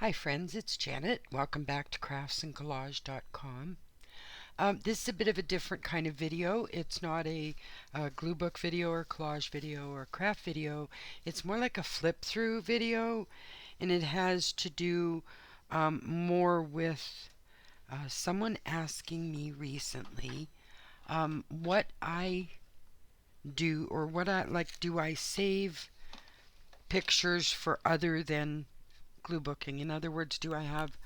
Hi friends, it's Janet. Welcome back to craftsandcollage.com. This is a bit of a different kind of video. It's not a glue book video or collage video or craft video. It's more like a flip through video, and it has to do more with someone asking me recently what I do, or what I like. Do I save pictures for other than glue booking? In other words, do I have,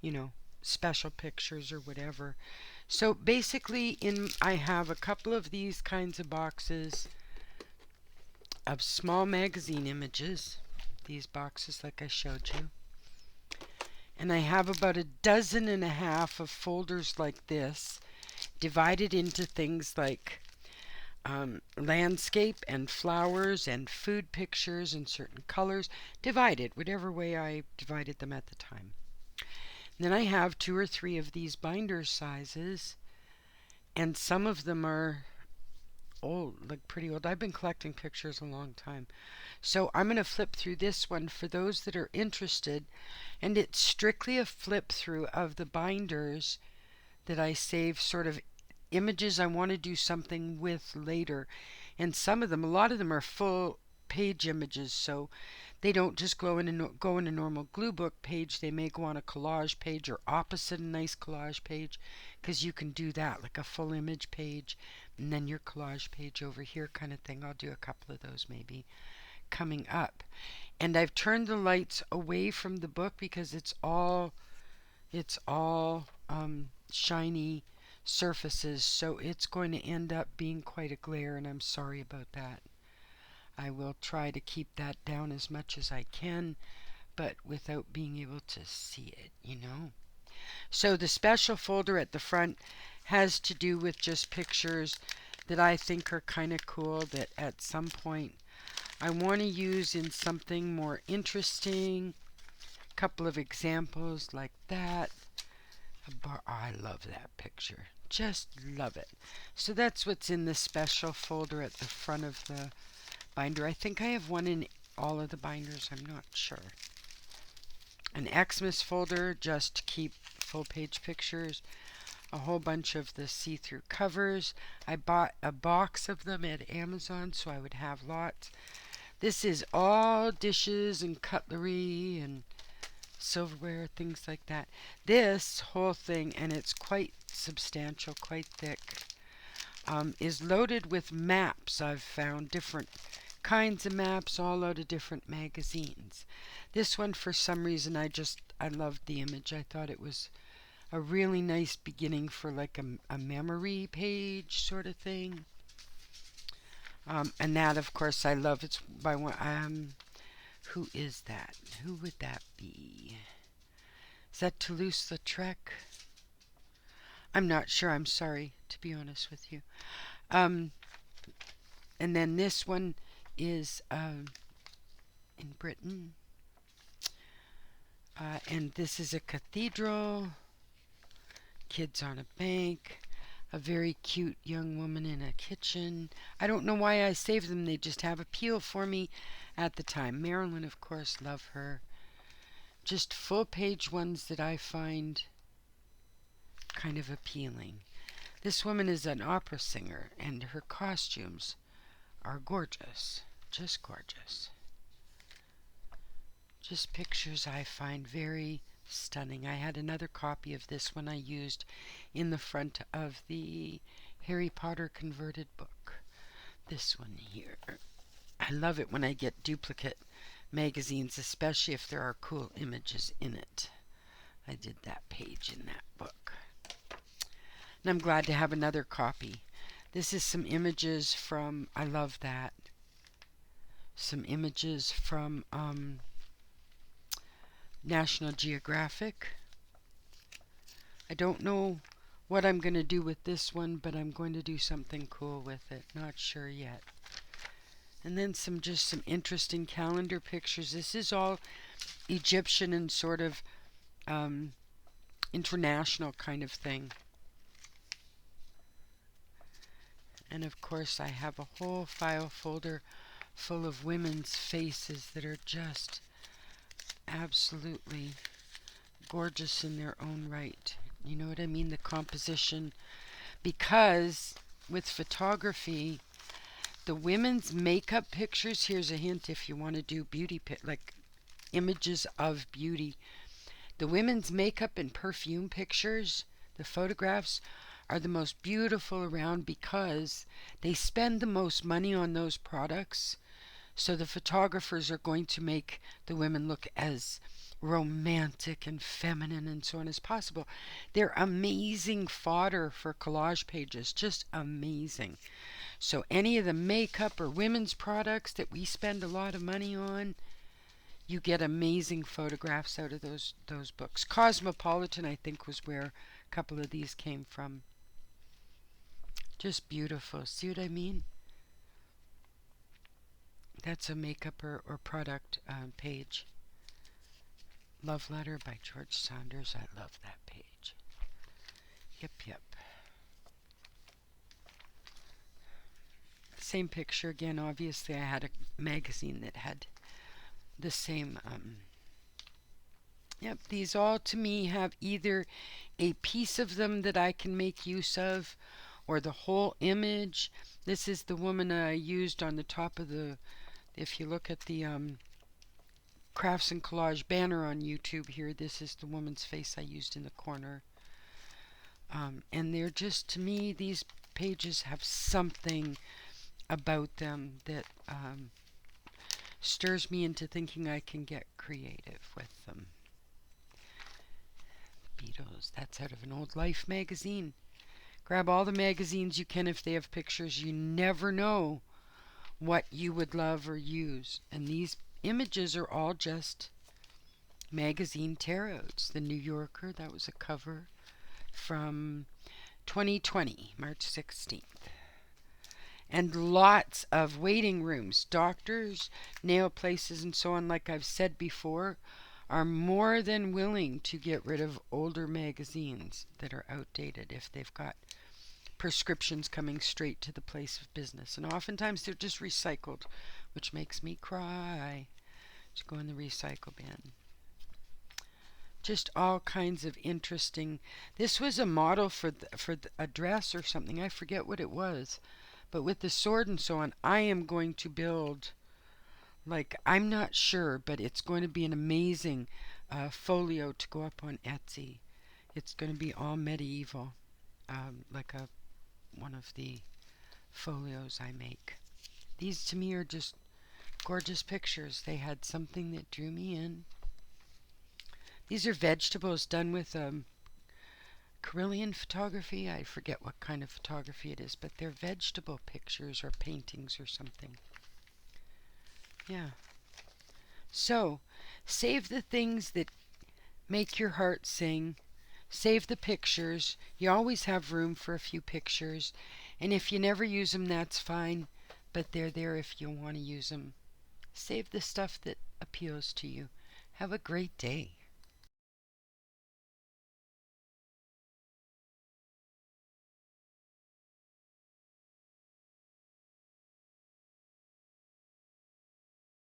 you know, special pictures or whatever? So basically, I have a couple of these kinds of boxes of small magazine images, these boxes like I showed you, and I have about a dozen and a half of folders like this, divided into things like landscape and flowers and food pictures and certain colors, divided whatever way I divided them at the time. Then I have 2 or 3 of these binder sizes, and some of them are old, like pretty old. I've been collecting pictures a long time. So I'm going to flip through this one for those that are interested, and it's strictly a flip through of the binders that I save, sort of images I want to do something with later. And some of them, a lot of them are full page images, so they don't just go in a normal glue book page. They may go on a collage page or opposite a nice collage page, because you can do that, like a full image page and then your collage page over here kind of thing. I'll do a couple of those maybe coming up. And I've turned the lights away from the book because it's all shiny surfaces, so it's going to end up being quite a glare, and I'm sorry about that. I will try to keep that down as much as I can, but without being able to see it. So the special folder at the front has to do with just pictures that I think are kind of cool, that at some point I want to use in something more interesting. A couple of examples like that. I love that picture. Just love it. So that's what's in the special folder at the front of the binder. I think I have one in all of the binders. I'm not sure. An Xmas folder just to keep full page pictures. A whole bunch of the see-through covers. I bought a box of them at Amazon so I would have lots. This is all dishes and cutlery and silverware, things like that. This whole thing, and it's quite substantial, quite thick, is loaded with maps. I've found different kinds of maps all out of different magazines. This one, for some reason, I loved the image. I thought it was a really nice beginning for like a memory page sort of thing. And that, of course, I love. It's by one. Who is that? Who would that be? Is that Toulouse-Lautrec? I'm not sure. I'm sorry, to be honest with you. And then this one is in Britain. And this is a cathedral. Kids on a bank. A very cute young woman in a kitchen. I don't know why I saved them. They just have appeal for me at the time. Marilyn, of course, love her. Just full page ones that I find kind of appealing. This woman is an opera singer, and her costumes are gorgeous. Just gorgeous. Just pictures I find very stunning. I had another copy of this one I used in the front of the Harry Potter converted book. This one here. I love it when I get duplicate magazines, especially if there are cool images in it. I did that page in that book. And I'm glad to have another copy. This is some images from, I love that, some images from National Geographic. I don't know what I'm going to do with this one, but I'm going to do something cool with it. Not sure yet. And then some interesting calendar pictures. This is all Egyptian and sort of international kind of thing. And of course I have a whole file folder full of women's faces that are just absolutely gorgeous in their own right. You know what I mean? The composition. Because with photography, the women's makeup pictures, here's a hint if you want to do beauty, like images of beauty. The women's makeup and perfume pictures, the photographs, are the most beautiful around because they spend the most money on those products. So the photographers are going to make the women look as romantic and feminine and so on as possible. They're amazing fodder for collage pages, just amazing. So any of the makeup or women's products that we spend a lot of money on, you get amazing photographs out of those books. Cosmopolitan, I think, was where a couple of these came from. Just beautiful. See what I mean? That's a makeup or product page. Love Letter by George Saunders. I love that page. Yep, yep. Same picture again. Obviously, I had a magazine that had the same. Yep, these all to me have either a piece of them that I can make use of or the whole image. This is the woman I used on the top of the, if you look at the Crafts and Collage banner on YouTube here, this is the woman's face I used in the corner. And they're just, to me, these pages have something about them that stirs me into thinking I can get creative with them. Beatles, that's out of an old Life magazine. Grab all the magazines you can if they have pictures. You never know what you would love or use. And these images are all just magazine tearouts. The New Yorker, that was a cover from 2020, March 16th. And lots of waiting rooms, doctors, nail places, and so on, like I've said before, are more than willing to get rid of older magazines that are outdated if they've got prescriptions coming straight to the place of business. And oftentimes they're just recycled, which makes me cry. To go in the recycle bin. Just all kinds of interesting. This was a model for a dress or something. I forget what it was. But with the sword and so on, I am going to build, like, I'm not sure, but it's going to be an amazing folio to go up on Etsy. It's going to be all medieval, like one of the folios I make. These to me are just gorgeous pictures. They had something that drew me in. These are vegetables done with Carillion photography. I forget what kind of photography it is, but they're vegetable pictures or paintings or something. Yeah. So, save the things that make your heart sing. Save the pictures. You always have room for a few pictures. And if you never use them, that's fine. But they're there if you want to use them. Save the stuff that appeals to you. Have a great day.